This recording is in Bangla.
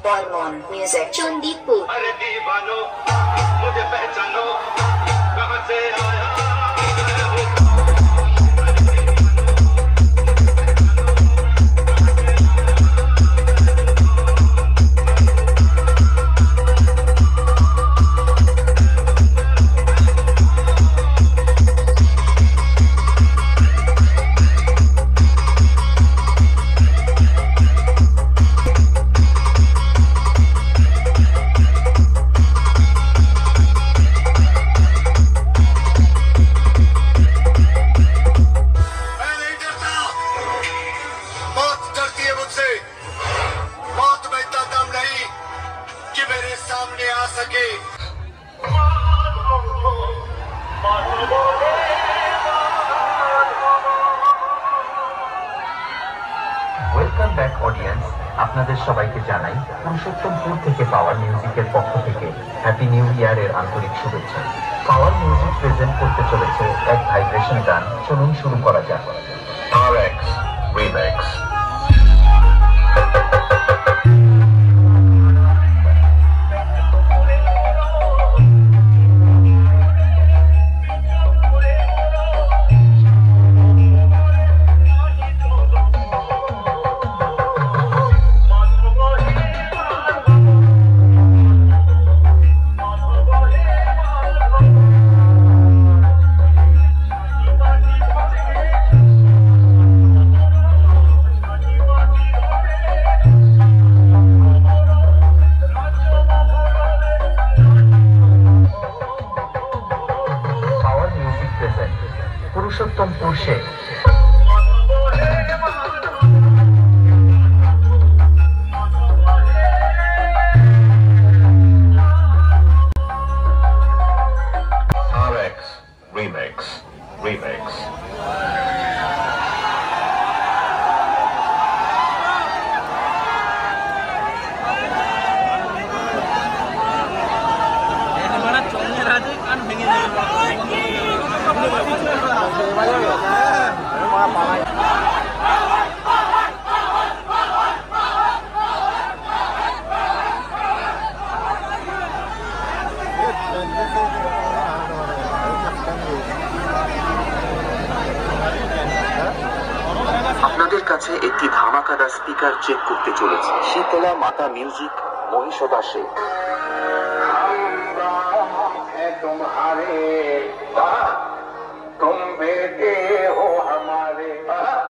बर्मन म्यूजिक चंदीपुर। अरे दीवानो मुझे पहचानो कहां से आया ওয়েলকাম ব্যাক অডিয়েন্স, আপনাদের সবাইকে জানাই পুরুষোত্তমপুর থেকে পাওয়ার মিউজিকের পক্ষ থেকে হ্যাপি নিউ ইয়ারের আন্তরিক শুভেচ্ছা। পাওয়ার মিউজিক প্রেজেন্ট করতে চলেছে এক ভাইব্রেশন গান। চলুন শুরু করা যাক। RX Remix। Purushottampur Sheikh. RX Remix। আপনাদের কাছে একটি ধামাকাদার স্পিকার চেক করতে চলেছে শীতলা মাতা মিউজিক, মহিষদা শেখ। तुम्हारे तुम बेटे